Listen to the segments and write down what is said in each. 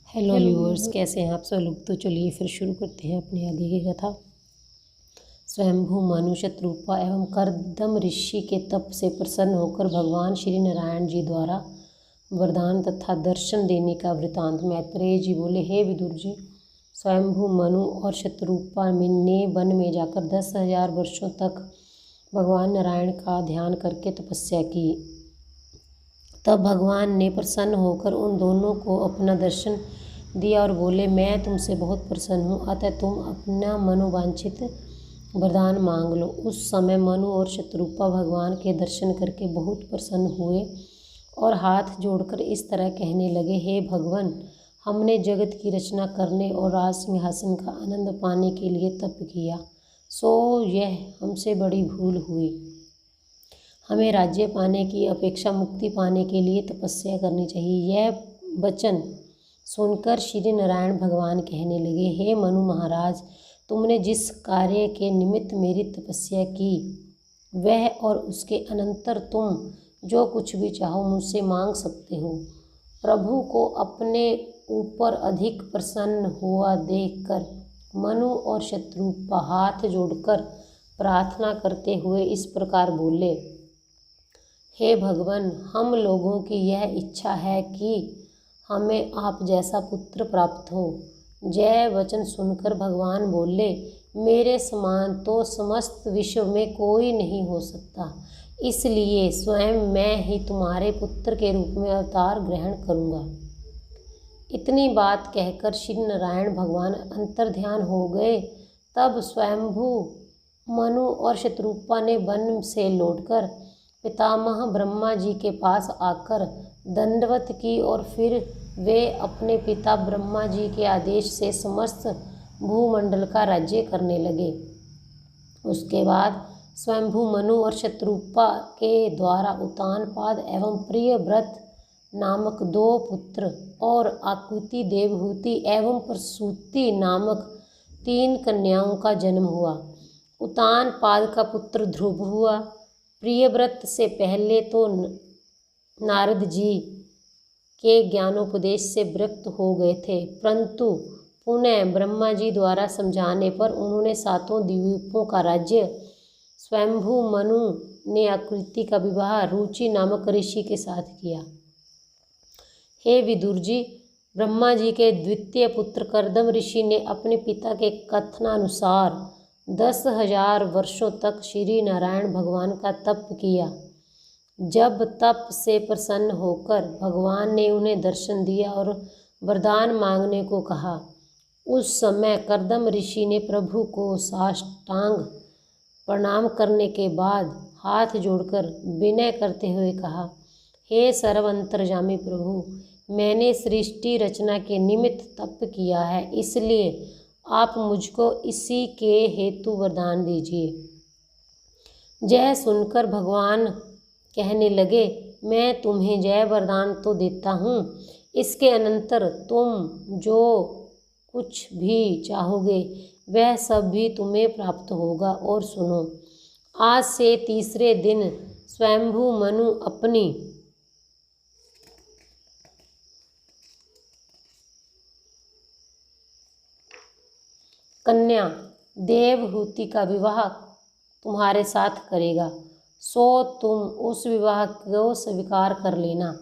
Hello viewers, कैसे हैं आप सब लोग। तो चलिए फिर शुरू करते हैं अपनी आगे की कथा। स्वयंभू मनु शत्रुपा एवं कर्दम ऋषि के तप से प्रसन्न होकर भगवान श्री नारायण जी द्वारा वरदान तथा दर्शन देने का वृतांत। मैत्रेय जी बोले, हे विदुर जी, स्वयंभू मनु और शत्रुपा ने वन में जाकर 10,000 वर्षों तक भगवान नारायण का ध्यान करके तपस्या की। तब भगवान ने प्रसन्न होकर उन दोनों को अपना दर्शन दिया और बोले, मैं तुमसे बहुत प्रसन्न हूँ, अतः तुम अपना मनोवांछित वरदान मांग लो। उस समय मनु और शत्रुपा भगवान के दर्शन करके बहुत प्रसन्न हुए और हाथ जोड़कर इस तरह कहने लगे, हे भगवान, हमने जगत की रचना करने और राज सिंहासन का आनंद पाने के लिए तप किया, सो यह हमसे बड़ी भूल हुई। हमें राज्य पाने की अपेक्षा मुक्ति पाने के लिए तपस्या करनी चाहिए। यह वचन सुनकर श्री नारायण भगवान कहने लगे, हे मनु महाराज, तुमने जिस कार्य के निमित्त मेरी तपस्या की वह और उसके अनंतर तुम जो कुछ भी चाहो मुझसे मांग सकते हो। प्रभु को अपने ऊपर अधिक प्रसन्न हुआ देखकर मनु और शत्रुपा हाथ जोड़कर प्रार्थना करते हुए इस प्रकार बोले, हे भगवान, हम लोगों की यह इच्छा है कि हमें आप जैसा पुत्र प्राप्त हो। जय वचन सुनकर भगवान बोले, मेरे समान तो समस्त विश्व में कोई नहीं हो सकता, इसलिए स्वयं मैं ही तुम्हारे पुत्र के रूप में अवतार ग्रहण करूँगा। इतनी बात कहकर श्री नारायण भगवान अंतर्ध्यान हो गए। तब स्वयंभू मनु और शत्रुपा ने वन से लौटकर पितामह ब्रह्मा जी के पास आकर दंडवत की और फिर वे अपने पिता ब्रह्मा जी के आदेश से समस्त भूमंडल का राज्य करने लगे। उसके बाद स्वयंभू मनु और शत्रुपा के द्वारा उत्तानपाद एवं प्रियव्रत नामक 2 पुत्र और आकृति, देवहूति एवं प्रसूति नामक 3 कन्याओं का जन्म हुआ। उत्तानपाद का पुत्र ध्रुव हुआ। प्रियव्रत से पहले तो नारद जी के ज्ञानोपदेश से विरक्त हो गए थे, परंतु पुनः ब्रह्मा जी द्वारा समझाने पर उन्होंने 7 द्वीपों का राज्य स्वयंभू मनु ने आकृति का विवाह रुचि नामक ऋषि के साथ किया। हे विदुर जी, ब्रह्मा जी के द्वितीय पुत्र कर्दम ऋषि ने अपने पिता के कथनानुसार 10,000 वर्षों तक श्री नारायण भगवान का तप किया। जब तप से प्रसन्न होकर भगवान ने उन्हें दर्शन दिया और वरदान मांगने को कहा, उस समय कर्दम ऋषि ने प्रभु को साष्टांग प्रणाम करने के बाद हाथ जोड़कर विनय करते हुए कहा, हे सर्वअंतर्यामी प्रभु, मैंने सृष्टि रचना के निमित्त तप किया है, इसलिए आप मुझको इसी के हेतु वरदान दीजिए। यह सुनकर भगवान कहने लगे, मैं तुम्हें जय वरदान तो देता हूँ, इसके अनंतर तुम जो कुछ भी चाहोगे वह सब भी तुम्हें प्राप्त होगा। और सुनो, आज से तीसरे दिन स्वयंभू मनु अपनी कन्या देवहूति का विवाह तुम्हारे साथ करेगा, सो तुम उस विवाह को स्वीकार कर लेना।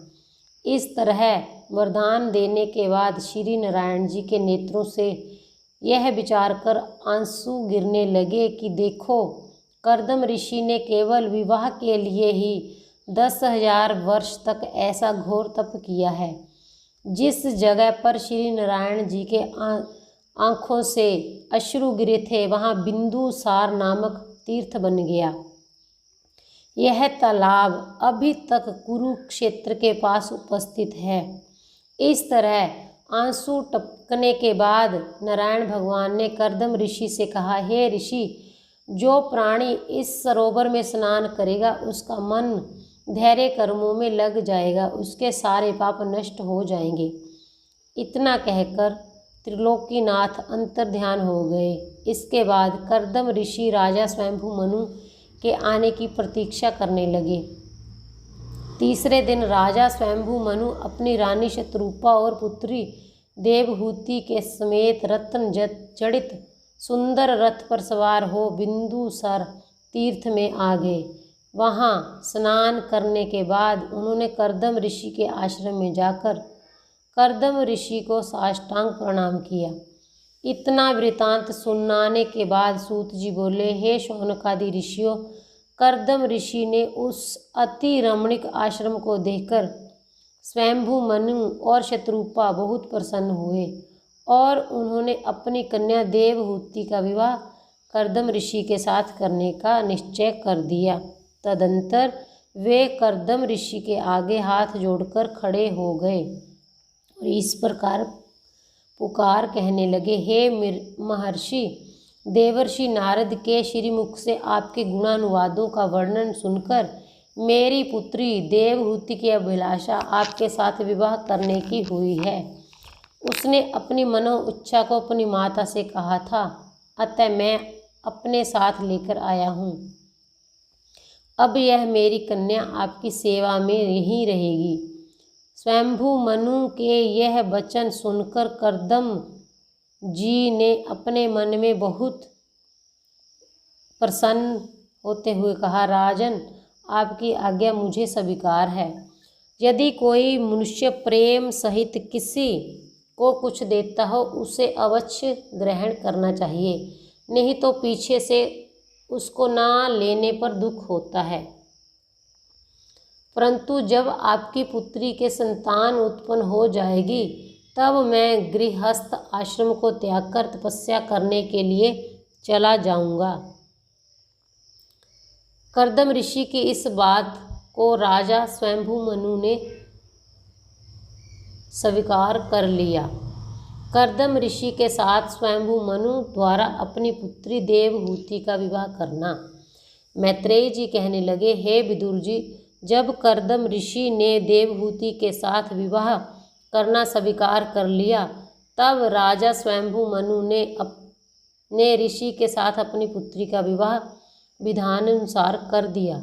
इस तरह वरदान देने के बाद श्री नारायण जी के नेत्रों से यह विचार कर आंसू गिरने लगे कि देखो, कर्दम ऋषि ने केवल विवाह के लिए ही 10,000 वर्ष तक ऐसा घोर तप किया है। जिस जगह पर श्री नारायण जी के आँखों से अश्रु गिरे थे वहाँ बिंदुसार नामक तीर्थ बन गया। यह तालाब अभी तक कुरुक्षेत्र के पास उपस्थित है। इस तरह आंसू टपकने के बाद नारायण भगवान ने कर्दम ऋषि से कहा, हे ऋषि, जो प्राणी इस सरोवर में स्नान करेगा उसका मन धैर्य कर्मों में लग जाएगा, उसके सारे पाप नष्ट हो जाएंगे। इतना कहकर त्रिलोकीनाथ अंतर्ध्यान हो गए। इसके बाद कर्दम ऋषि राजा स्वयंभू मनु के आने की प्रतीक्षा करने लगे। तीसरे दिन राजा स्वयंभू मनु अपनी रानी शत्रुपा और पुत्री देवहूति के समेत रत्न जड़ित सुंदर रथ पर सवार हो बिंदुसर तीर्थ में आ गए। वहाँ स्नान करने के बाद उन्होंने कर्दम ऋषि के आश्रम में जाकर कर्दम ऋषि को साष्टांग प्रणाम किया। इतना वृतांत सुनाने के बाद सूत जी बोले, हे शौनकादि ऋषियों, कर्दम ऋषि ने उस अति रमणीक आश्रम को देखकर स्वयंभू मनु और शत्रुपा बहुत प्रसन्न हुए और उन्होंने अपनी कन्या देवहूति का विवाह कर्दम ऋषि के साथ करने का निश्चय कर दिया। तदंतर वे कर्दम ऋषि के आगे हाथ जोड़कर खड़े हो गए और इस प्रकार पुकार कहने लगे, हे महर्षि, देवर्षि नारद के श्रीमुख से आपके गुणानुवादों का वर्णन सुनकर मेरी पुत्री देवहूति की अभिलाषा आपके साथ विवाह करने की हुई है। उसने अपनी मनो इच्छा को अपनी माता से कहा था, अतः मैं अपने साथ लेकर आया हूँ। अब यह मेरी कन्या आपकी सेवा में यहीं रहेगी। स्वयंभू मनु के यह वचन सुनकर कर्दम जी ने अपने मन में बहुत प्रसन्न होते हुए कहा, राजन, आपकी आज्ञा मुझे स्वीकार है। यदि कोई मनुष्य प्रेम सहित किसी को कुछ देता हो उसे अवश्य ग्रहण करना चाहिए, नहीं तो पीछे से उसको ना लेने पर दुख होता है। परंतु जब आपकी पुत्री के संतान उत्पन्न हो जाएगी तब मैं गृहस्थ आश्रम को त्याग कर तपस्या करने के लिए चला जाऊंगा। कर्दम ऋषि की इस बात को राजा स्वयंभू मनु ने स्वीकार कर लिया। कर्दम ऋषि के साथ स्वयंभू मनु द्वारा अपनी पुत्री देवहूति का विवाह करना। मैत्रेय जी कहने लगे, हे विदुर जी, जब कर्दम ऋषि ने देवहूति के साथ विवाह करना स्वीकार कर लिया तब राजा स्वयंभू मनु ने अपने ऋषि के साथ अपनी पुत्री का विवाह विधानानुसार कर दिया।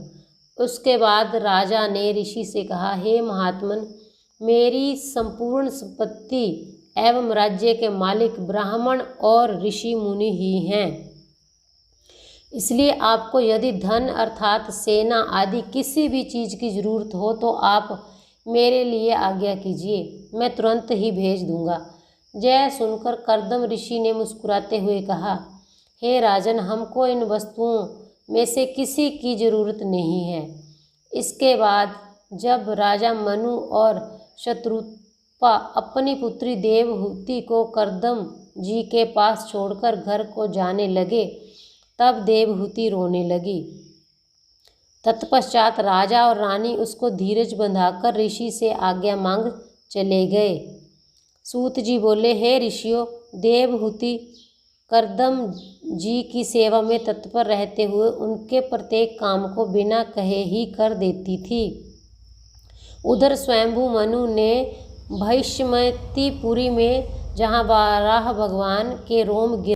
उसके बाद राजा ने ऋषि से कहा, हे महात्मन, मेरी संपूर्ण संपत्ति एवं राज्य के मालिक ब्राह्मण और ऋषि मुनि ही हैं, इसलिए आपको यदि धन अर्थात सेना आदि किसी भी चीज़ की जरूरत हो तो आप मेरे लिए आज्ञा कीजिए, मैं तुरंत ही भेज दूंगा। यह सुनकर कर्दम ऋषि ने मुस्कुराते हुए कहा, हे राजन, हमको इन वस्तुओं में से किसी की जरूरत नहीं है। इसके बाद जब राजा मनु और शत्रुपा अपनी पुत्री देवहूति को कर्दम जी के पास छोड़कर घर को जाने लगे तब देवहूति रोने लगी। तत्पश्चात राजा और रानी उसको धीरज बंधाकर ऋषि से आज्ञा मांग चले गए। सूत जी बोले, हे ऋषियों, देवहूति कर्दम जी की सेवा में तत्पर रहते हुए उनके प्रत्येक काम को बिना कहे ही कर देती थी। उधर स्वयंभू मनु ने भैष्मतीपुरी में जहाँ वाराह भगवान के रोम